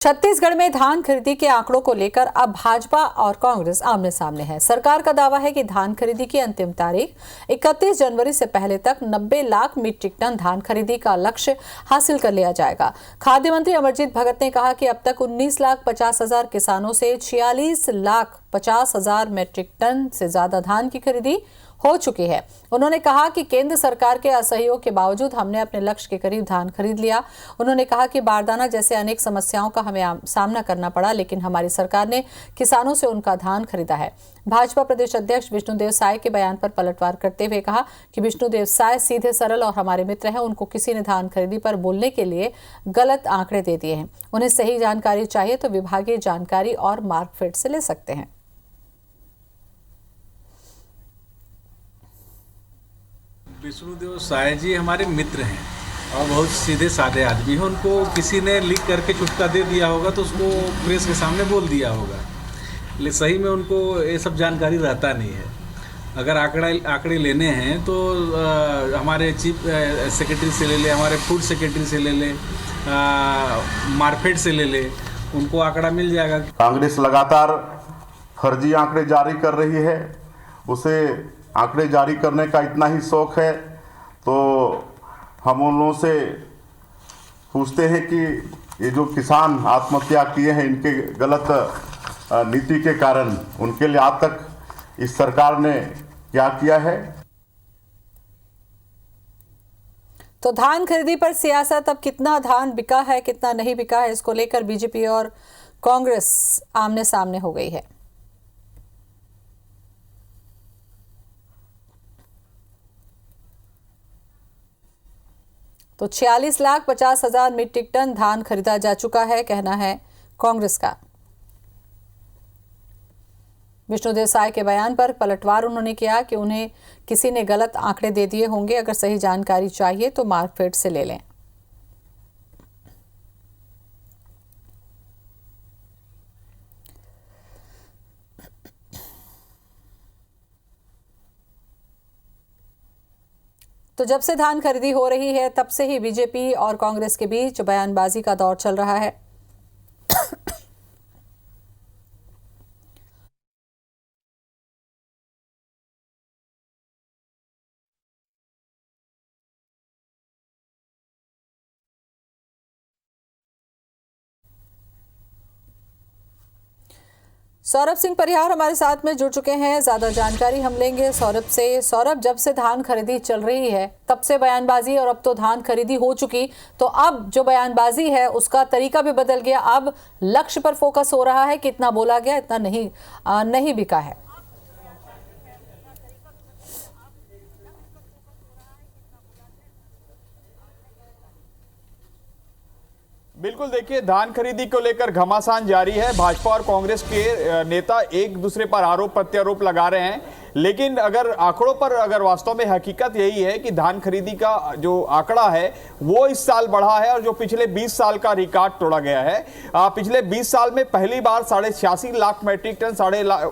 छत्तीसगढ़ में धान खरीदी के आंकड़ों को लेकर अब भाजपा और कांग्रेस आमने सामने है। सरकार का दावा है कि धान खरीदी की अंतिम तारीख 31 जनवरी से पहले तक 90 लाख मीट्रिक टन धान खरीदी का लक्ष्य हासिल कर लिया जाएगा। खाद्य मंत्री अमरजीत भगत ने कहा कि अब तक 19,50,000 किसानों से 46,50,000 मीट्रिक टन से ज्यादा धान की खरीदी हो चुकी है। उन्होंने कहा कि केंद्र सरकार के असहयोग के बावजूद हमने अपने लक्ष्य के करीब धान खरीद लिया। उन्होंने कहा कि बारदाना जैसे अनेक समस्याओं का हमें सामना करना पड़ा, लेकिन हमारी सरकार ने किसानों से उनका धान खरीदा है। भाजपा प्रदेश अध्यक्ष विष्णुदेव साय के बयान पर पलटवार करते हुए कहा कि विष्णुदेव साय सीधे सरल और हमारे मित्र हैं। उनको किसी ने धान खरीदी पर बोलने के लिए गलत आंकड़े दे दिए हैं। उन्हें सही जानकारी चाहिए तो विभागीय जानकारी और मार्कफेड से ले सकते हैं। विष्णुदेव साय जी हमारे मित्र हैं और बहुत सीधे साधे आदमी हैं। उनको किसी ने लिख करके चुटका दे दिया होगा तो उसको प्रेस के सामने बोल दिया होगा, लेकिन सही में उनको ये सब जानकारी रहता नहीं है। अगर आंकड़े लेने हैं तो हमारे चीफ सेक्रेटरी से ले ले, हमारे फूड सेक्रेटरी से ले ले, मार्केट से ले ले, उनको आंकड़ा मिल जाएगा। कांग्रेस लगातार फर्जी आंकड़े जारी कर रही है। उसे आंकड़े जारी करने का इतना ही शौक है तो हम उन लोगों से पूछते हैं कि ये जो किसान आत्महत्या किए हैं इनके गलत नीति के कारण, उनके लिए आज तक इस सरकार ने क्या किया है। तो धान खरीदी पर सियासत, अब कितना धान बिका है कितना नहीं बिका है, इसको लेकर बीजेपी और कांग्रेस आमने सामने हो गई है। तो 46,50,000 मीट्रिक टन धान खरीदा जा चुका है, कहना है कांग्रेस का। विष्णुदेव साय के बयान पर पलटवार उन्होंने किया कि उन्हें किसी ने गलत आंकड़े दे दिए होंगे। अगर सही जानकारी चाहिए तो मार्कफेड से ले लें। तो जब से धान खरीदी हो रही है तब से ही बीजेपी और कांग्रेस के बीच बयानबाजी का दौर चल रहा है। सौरभ सिंह परिहार हमारे साथ में जुड़ चुके हैं। ज्यादा जानकारी हम लेंगे सौरभ से। सौरभ, जब से धान खरीदी चल रही है तब से बयानबाजी, और अब तो धान खरीदी हो चुकी, तो अब जो बयानबाजी है उसका तरीका भी बदल गया। अब लक्ष्य पर फोकस हो रहा है कि इतना बोला गया, इतना नहीं बिका है। बिल्कुल, देखिए, धान खरीदी को लेकर घमासान जारी है। भाजपा और कांग्रेस के नेता एक दूसरे पर आरोप प्रत्यारोप लगा रहे हैं, लेकिन अगर आंकड़ों पर अगर वास्तव में हकीकत यही है कि धान खरीदी का जो आंकड़ा है वो इस साल बढ़ा है और जो पिछले 20 साल का रिकॉर्ड तोड़ा गया है। पिछले 20 साल में पहली बार 86.5 लाख मीट्रिक टन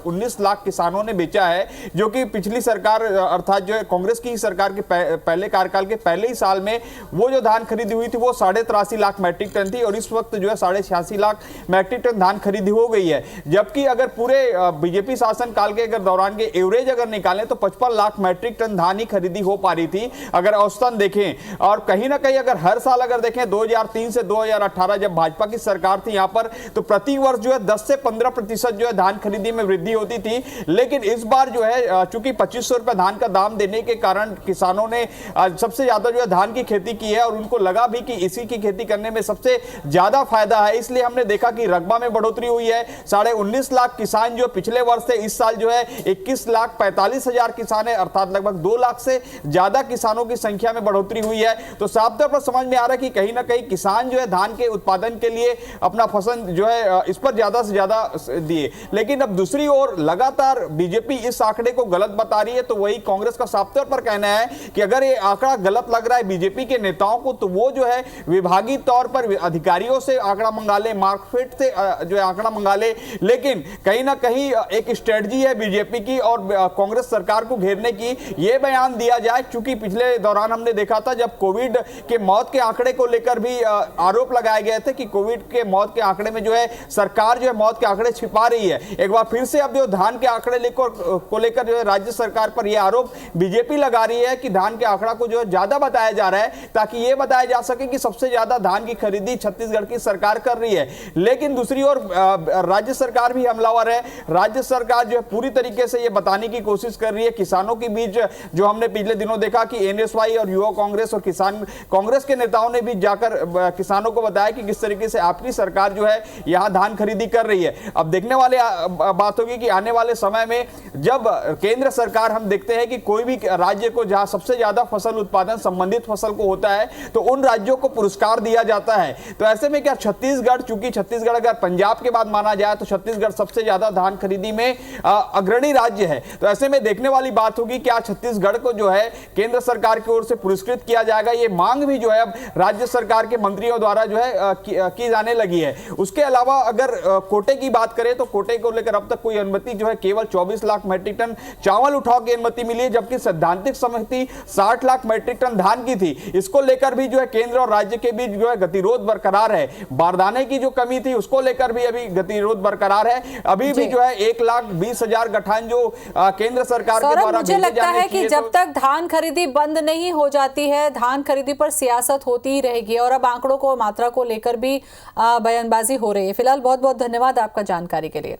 19 लाख किसानों ने बेचा है, जो कि पिछली सरकार अर्थात जो है कांग्रेस की सरकार के पहले कार्यकाल के पहले ही साल में वो जो धान खरीदी हुई थी वो 83.5 लाख मीट्रिक टन थी और इस वक्त जो है 86.5 लाख मीट्रिक टन धान खरीदी हो गई है। जबकि अगर पूरे बीजेपी शासन काल के अगर दौरान के एवरेज अगर निकालें तो 55 लाख मीट्रिक टन धान ही खरीदी हो पा रही थी अगर औसतन देखें। और कहीं ना कहीं अगर हर साल अगर देखें 2003 से 2018 जब भाजपा की सरकार थी यहां पर, तो प्रति वर्ष जो है 10 से 15% जो है धान खरीदी में वृद्धि होती थी। लेकिन इस बार जो है चूंकि 2500 रुपए धान का दाम देने के कारण किसानों ने सबसे ज्यादा जो है धान की खेती की है और उनको लगा भी कि इसी की खेती करने में सबसे ज्यादा फायदा है। इसलिए हमने देखा कि रकबा में बढ़ोतरी हुई है। 19.5 लाख किसान जो पिछले वर्ष से इस साल जो है 21,45,000 किसान है, अर्थात लगभग 2 लाख से ज्यादा किसानों की संख्या में बढ़ोतरी हुई है। तो साफ तौर पर समझ में आ रहा है कि कहीं ना कहीं किसान जो है धान के उत्पादन के लिए अपना फसल जो है इस पर ज्यादा से ज्यादा दिए। लेकिन अब दूसरी ओर लगातार बीजेपी इस आंकड़े को गलत बता रही है, तो वही कांग्रेस का साफ तौर पर कहना है कि अगर ये आंकड़ा गलत लग रहा है बीजेपी के नेताओं को तो वो जो है विभागीय तौर पर अधिकारियों से आंकड़ा मंगा ले, मार्कफेड से जो है आंकड़ा मंगा ले। लेकिन कहीं ना कहीं एक स्ट्रेटजी है बीजेपी की और कांग्रेस सरकार को घेरने की यह बयान दिया जाए, क्योंकि पिछले दौरान हमने देखा था जब कोविड के मौत के आंकड़े को लेकर भी आरोप लगाए गए थे कि कोविड के मौत के आंकड़े में जो है सरकार जो है मौत के आंकड़े छिपा रही है। एक बार फिर से अब जो धान के आंकड़े को लेकर जो है राज्य सरकार पर यह आरोप बीजेपी लगा रही है कि धान के आंकड़ा को जो है ज्यादा बताया जा रहा है, ताकि यह बताया जा सके कि सबसे ज्यादा धान की खरीदी छत्तीसगढ़ की सरकार कर रही है। लेकिन दूसरी ओर राज्य सरकार भी हमलावर है। राज्य सरकार जो है पूरी तरीके से यह बताने की कोशिश कर रही है किसानों के बीच, जो हमने पिछले दिनों देखा कि एनएसवाई और युवा कांग्रेस और किसान कांग्रेस के नेताओं ने भी जाकर किसानों को बताया कि किस तरीके से आपकी सरकार जो है यहां धान खरीदी कर रही है। अब देखने वाले बात होगी कि आने वाले समय में जब केंद्र सरकार, हम देखते हैं कि कोई भी राज्य को जहां सबसे ज्यादा फसल उत्पादन संबंधित फसल को होता है तो उन राज्यों को पुरस्कार दिया जाता है। तो ऐसे में क्या छत्तीसगढ़, चूंकि छत्तीसगढ़ अगर पंजाब के बाद माना जाए तो छत्तीसगढ़ सबसे ज्यादा धान खरीदी में अग्रणी राज्य है। तो ऐसे में देखने वाली बात होगी क्या छत्तीसगढ़ को जो है केंद्र सरकार की ओर से पुरस्कृत किया जाएगा। ये मांग भी जो है अब राज्य सरकार के मंत्रियों द्वारा जो है की जाने लगी है। उसके अलावा अगर कोटे की बात करें तो कोटे को लेकर अब तक कोई अनुमति जो है केवल 24 लाख मैट्रिक टन चावल उठाव की अनुमति मिली है, जबकि सैद्धांतिक सहमति 60 लाख मैट्रिक टन धान की थी। इसको लेकर भी जो है केंद्र और राज्य के बीच जो है गतिरोध बरकरार है। बारदाने की जो कमी थी उसको लेकर भी अभी गतिरोध बरकरार है। अभी भी जो है 1,20,000 गठान जो केंद्र सरकार के द्वारा मुझे लगता है कि जब तक धान खरीदी बंद नहीं हो जाती है, धान खरीदी पर सियासत होती ही रहेगी और अब आंकड़ों को, मात्रा को लेकर भी बयानबाजी हो रही है। फिलहाल बहुत बहुत धन्यवाद आपका जानकारी के लिए।